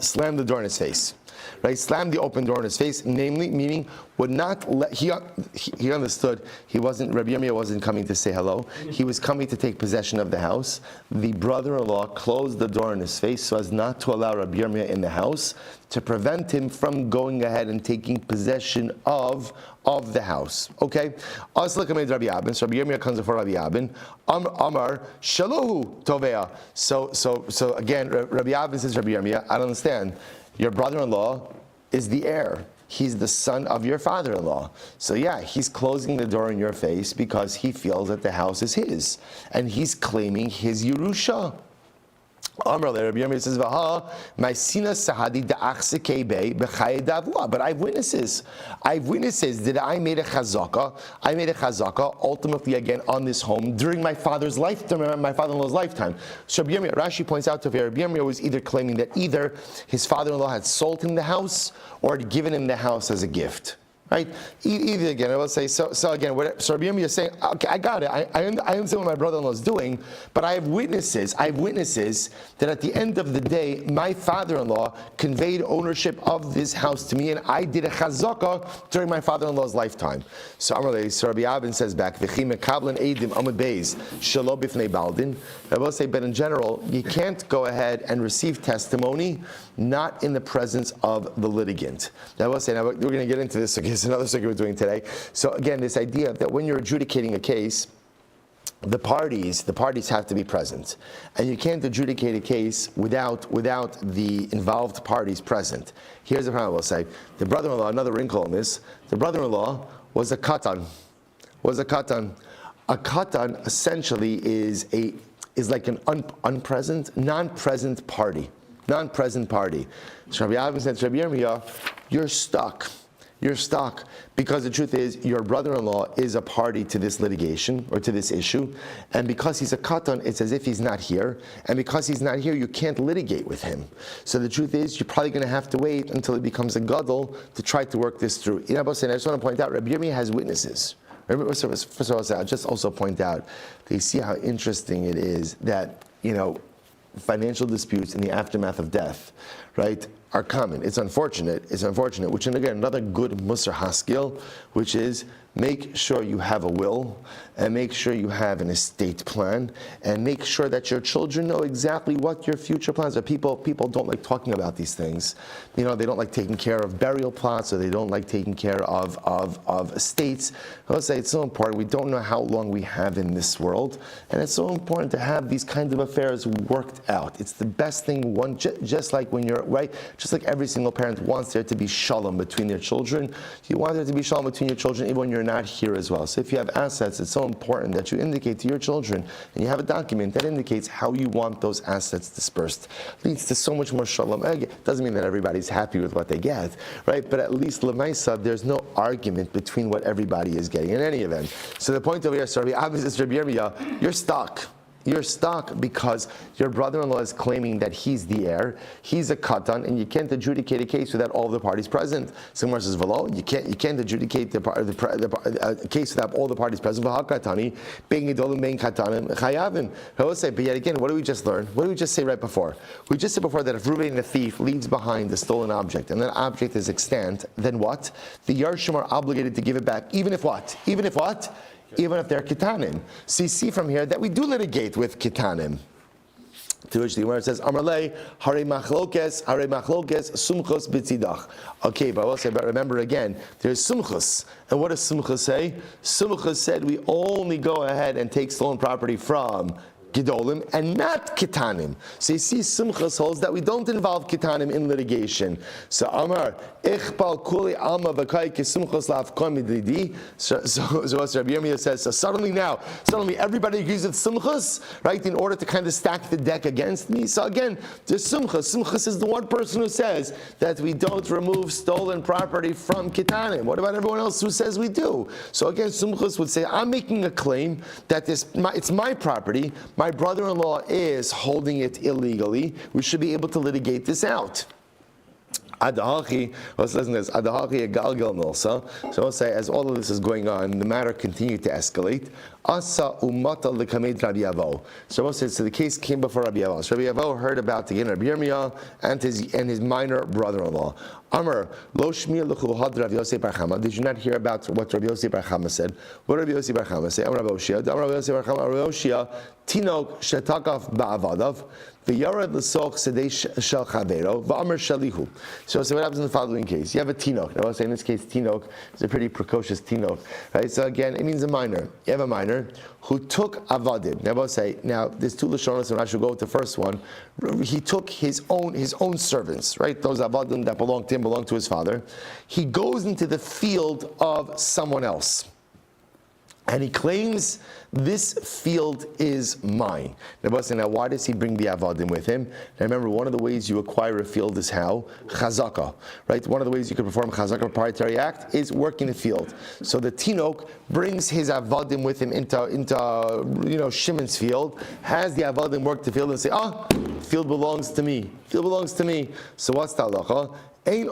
Speaker 1: slammed the door in his face. Right? Slammed the open door in his face, namely, meaning would not let, he understood Rabbi Yirmiyah wasn't coming to say hello. He was coming to take possession of the house. The brother-in-law closed the door in his face so as not to allow Rabbi Yirmiyah in the house, to prevent him from going ahead and taking possession of the house. Okay? So Rabbi Yirmiyah comes before Rabbi Abin. Amar Shaluhu Tovea. So again, Rabbi Abin says, Rabbi Yirmiyah, I don't understand. Your brother-in-law is the heir. He's the son of your father-in-law. So yeah, he's closing the door in your face because he feels that the house is his. And he's claiming his Yerusha. But I have witnesses. That I made a chazaka. Ultimately, again, on this home during my father's lifetime, my father-in-law's lifetime. So Rashi points out to Rabbi Yirmiyah was either claiming that either his father-in-law had sold him the house or had given him the house as a gift. Right? Either again, I will say, so again, Rabbi Yirmiyah is saying, okay, I got it. I understand what my brother-in-law is doing, but I have witnesses that at the end of the day, my father-in-law conveyed ownership of this house to me, and I did a chazaka during my father-in-law's lifetime. So Rabbi Abin says back, I will say, but in general, you can't go ahead and receive testimony not in the presence of the litigant. Now I will say, now we're going to get into this, it's another thing we're doing today. So again, this idea that when you're adjudicating a case, the parties have to be present. And you can't adjudicate a case without the involved parties present. Here's the problem, I will say. The brother-in-law, another wrinkle in this, the brother-in-law was a katan. A katan essentially is like an non-present party. Non-present party. So Rabbi Avin said to Rabbi Yirmiyah, you're stuck. You're stuck because the truth is your brother-in-law is a party to this litigation or to this issue, and because he's a katan, it's as if he's not here, and because he's not here, you can't litigate with him. So the truth is you're probably going to have to wait until he becomes a gadol to try to work this through. I just want to point out, Rabbi Yirmiyah has witnesses. First of all, I'll just also point out that you see how interesting it is that, financial disputes in the aftermath of death, right, are common. It's unfortunate, which is again another good Musar Haskell, which is make sure you have a will, and make sure you have an estate plan, and make sure that your children know exactly what your future plans are. People don't like talking about these things. They don't like taking care of burial plots, or they don't like taking care of estates. I'll say it's so important. We don't know how long we have in this world, and it's so important to have these kinds of affairs worked out. It's the best thing, just like when you're, right, just like every single parent wants there to be shalom between their children. You want there to be shalom between your children even when you're not here as well. So if you have assets, it's so important that you indicate to your children, and you have a document that indicates how you want those assets dispersed. It leads to so much more shalom. It doesn't mean that everybody's happy with what they get, right? But at least l'maisa, there's no argument between what everybody is getting in any event. So the point over here, Rabbi Yirmiyah, you're stuck. You're stuck because your brother-in-law is claiming that he's the heir. He's a katan, and you can't adjudicate a case without all the parties present. Someone says, "Velo, you can't adjudicate the case without all the parties present." V'hakatani, being gedolim, being katanim, chayavim. I will say, but yet again, what do we just learn? What did we just say right before? We just said before that if Reuven the thief leaves behind the stolen object, and that object is extant, then what? The Yarshim are obligated to give it back, even if what? Even if what? Even if they're kitanim. So you see from here that we do litigate with kitanim. To which the Gemara says, Amarlei, hare machlokes, sumchos b'tzidach. Okay, but I will say, but remember again, there's sumchos. And what does sumchos say? Sumchos said we only go ahead and take stolen property from Gedolim and not Kitanim. So you see, Simchas holds that we don't involve Kitanim in litigation. So Amar, Ichbal Kuli Alma Vakai Kisumchas Lav Komididi. So what Rabbi Yirmiyah says, so suddenly everybody agrees with Simchas, right, in order to kind of stack the deck against me. So again, there's Simchas. Simchas is the one person who says that we don't remove stolen property from Kitanim. What about everyone else who says we do? So again, Simchas would say, I'm making a claim that it's my property. My brother-in-law is holding it illegally. We should be able to litigate this out. Adahachi, let's listen to this. Adahachi galgal milsa. So I'll say, as all of this is going on, the matter continued to escalate. Asa umata lekamed Rabbi Yavo. So the case came before Rabbi Yavo. So Rabbi Yavo heard about the Rabbi Yirmiyah and his minor brother-in-law. Amar lo shmiya l'chuluhad Rabbi Yosef bar Kamma. Did you not hear about what Rabbi Yosef bar Kamma said? What did Rabbi Yosef bar Kamma say? Amar Rabbi Oshia. Amar Rabbi Yosef bar Kamma. Rabbi Oshia tinok shetakaf ba'avadav. V'yarad l'soch sedei shel chavero v'amar shalihu. So what happens in the following case? You have a tinok. Now I say in this case, tinok is a pretty precocious tinok, right? So again, it means a minor. You have a minor who took avadim. Now I say, there's two lashonos, and I should go with the first one. He took his own servants, right? Those avadim that belonged to him, belonged to his father. He goes into the field of someone else, and he claims this field is mine. Now why does he bring the avadim with him? Now remember, one of the ways you acquire a field is how? Chazaka, right? One of the ways you can perform chazaka, proprietary act, is working the field. So the tinok brings his avadim with him into Shimon's field, has the avadim work the field and say, field belongs to me. Field belongs to me. So what's the halacha? I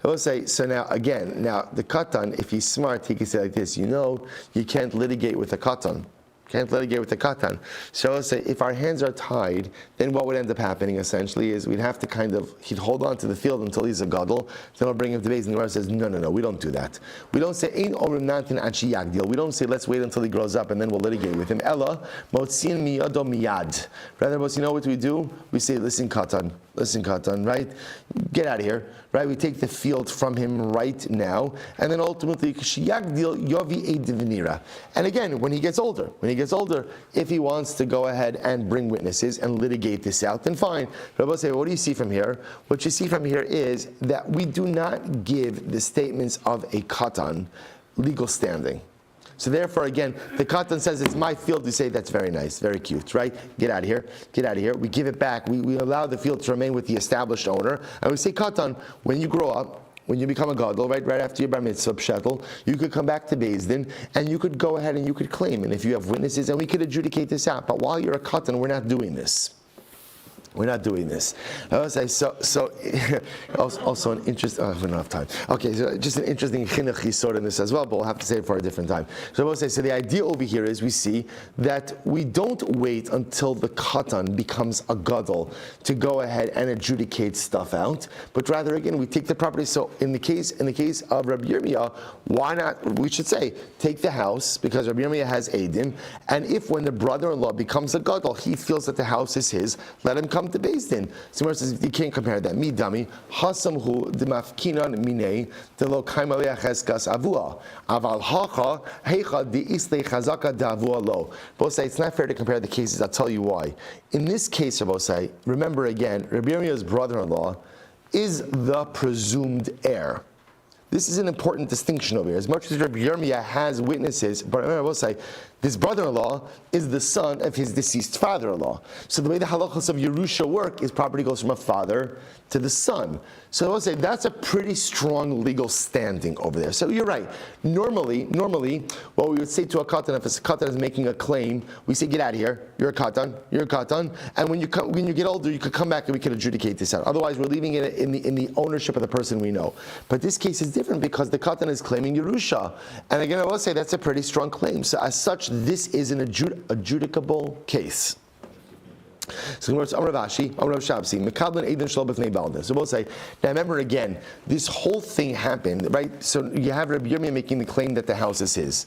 Speaker 1: will say, so now the katan, if he's smart, he can say like this, you can't litigate with a katan. Can't litigate with the katan. So let's say if our hands are tied, then what would end up happening essentially is we'd have to he'd hold on to the field until he's a gadol, then we'll bring him to base, and the Gemara says, no, we don't do that. We don't say, we don't say, let's wait until he grows up and then we'll litigate with him. Ella, motzin miyado miyad. Rather, what we do? We say, listen katan, right? Get out of here, right? We take the field from him right now, and then ultimately, and again, when he gets older, if he wants to go ahead and bring witnesses and litigate this out, then fine. Rabbi say, what do you see from here? What you see from here is that we do not give the statements of a katan legal standing. So therefore, again, the katan says it's my field. We say that's very nice, very cute, right? Get out of here, get out of here. We give it back. We allow the field to remain with the established owner, and we say, katan, when you grow up, when you become a gadol, right after your bar mitzvah pshetel, you could come back to Beis Din and you could go ahead and you could claim, and if you have witnesses, and we could adjudicate this out. But while you're a katan, we're not doing this. We're not doing this. I will say, so also an interest. Oh, we don't have time. Okay, so just an interesting chinuch yisod in this as well, but we'll have to say it for a different time. So I will say, so the idea over here is we see that we don't wait until the katan becomes a gadol to go ahead and adjudicate stuff out, but rather again we take the property. So in the case of Rabbi Yirmiyah, why not? We should say take the house because Rabbi Yirmiyah has edim, and if when the brother-in-law becomes a gadol, he feels that the house is his, let him come to Beis Din. So Gemara says you can't compare that. Mi dami hasamhu demafkinan minei delo kaimaleach eskas avua aval hacha heicha di isle chazaka davua lo. Both say it's not fair to compare the cases. I'll tell you why. In this case, both say, remember again, Rabbi Yirmiyah's brother-in-law is the presumed heir. This is an important distinction over here. As much as Rabbi Yirmiyah has witnesses, but remember, I will say, this brother-in-law is the son of his deceased father-in-law. So the way the halachas of Yerusha work is property goes from a father to the son. So I will say that's a pretty strong legal standing over there. So you're right. Normally, what we would say to a katan, if a katan is making a claim, we say, get out of here. You're a katan. And when you get older, you could come back and we can adjudicate this out. Otherwise, we're leaving it in the ownership of the person we know. But this case is different because the katan is claiming Yerusha. And again, I will say that's a pretty strong claim. So as such, this is an adjudicable case. So we'll say, now remember again, this whole thing happened, right? So you have Rabbi Yirmiyah making the claim that the house is his.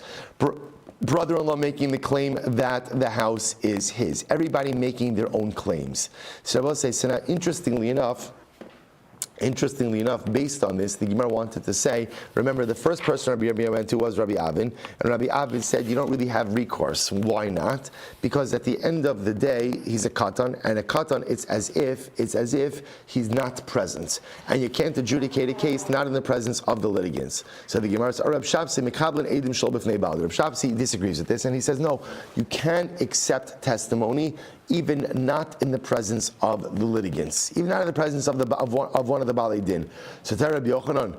Speaker 1: Brother-in-law making the claim that the house is his. Everybody making their own claims. So I will say, so now interestingly enough, based on this, the Gemara wanted to say, remember the first person Rabbi Yirmiyah went to was Rabbi Avin, and Rabbi Avin said you don't really have recourse. Why not? Because at the end of the day, he's a katan, and a katan, it's as if he's not present, and you can't adjudicate a case not in the presence of the litigants. So the Gemara says, Rab Shabsi mikablan edim shol b'fnei bal. Rab Shabsi disagrees with this, and he says no, you can't accept testimony even not in the presence of the litigants, even not in the presence of one of the Balei Din. So Rabbi Yochanan,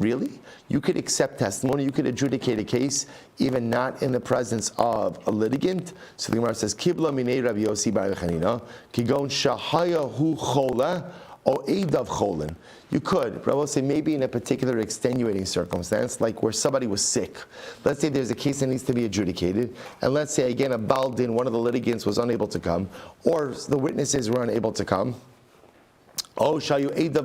Speaker 1: really? You could accept testimony, you could adjudicate a case even not in the presence of a litigant? So the Gemara says, Kibla minei Rabbi Yossi bar Chanina, kigon shahaya hu chola, or Eidav Cholin. You could, but I will say maybe in a particular extenuating circumstance, like where somebody was sick. Let's say there's a case that needs to be adjudicated, and let's say again a Baldin, one of the litigants was unable to come, or the witnesses were unable to come. Or for that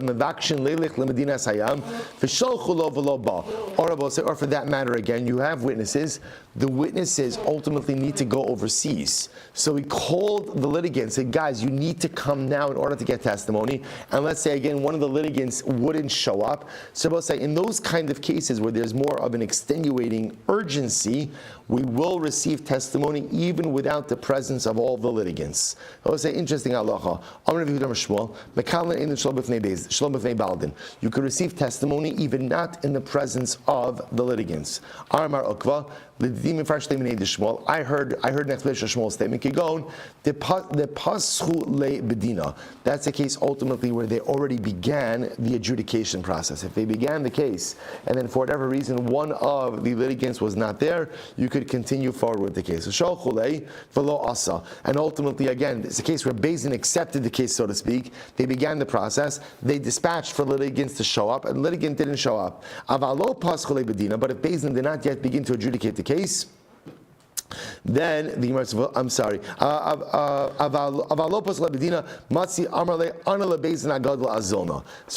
Speaker 1: matter, again, you have witnesses. The witnesses ultimately need to go overseas. So we called the litigants, said, guys, you need to come now in order to get testimony. And let's say, again, one of the litigants wouldn't show up. So we'll say, in those kind of cases where there's more of an extenuating urgency, we will receive testimony even without the presence of all the litigants. I will say, interesting halacha. You could receive testimony even not in the presence of the litigants. I heard Nechlesh Shmuel's statement. That's the case ultimately where they already began the adjudication process. If they began the case and then for whatever reason one of the litigants was not there, you could continue forward with the case. And ultimately, again, it's a case where Beis Din accepted the case, so to speak. They began the process. They dispatched for litigants to show up, and the litigant didn't show up. But if Beis Din did not yet begin to adjudicate the case, then the Gemara says, well, I'm sorry. So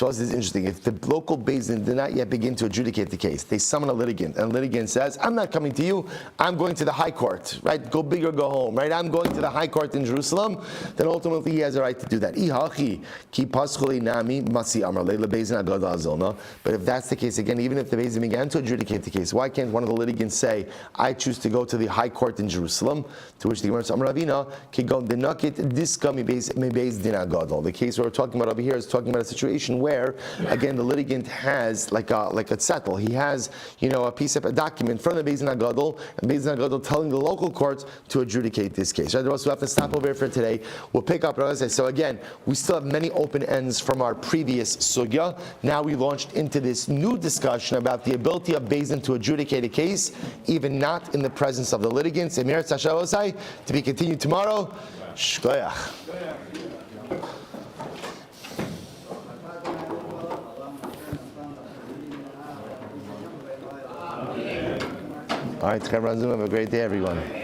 Speaker 1: this is interesting. If the local Beis Din did not yet begin to adjudicate the case, they summon a litigant, and the litigant says, I'm not coming to you, I'm going to the high court, right? Go big or go home, right? I'm going to the high court in Jerusalem, then ultimately he has a right to do that. But if that's the case, again, even if the Beis Din began to adjudicate the case, why can't one of the litigants say, I choose to go to the high court court in Jerusalem, to which the Gemara says, Ravina, Kigon denakit diska mebeis din agadol. The case we're talking about over here is talking about a situation where, again, the litigant has like a settle. He has, a piece of a document from the Beis Din Agadol, and Beis Din Agadol telling the local courts to adjudicate this case. Right? So we have to stop over here for today. We'll pick up. So again, we still have many open ends from our previous sugya. Now we launched into this new discussion about the ability of Beis Din to adjudicate a case, even not in the presence of the litigants. To be continued tomorrow. Shkoyach. All right, have a great day, everyone.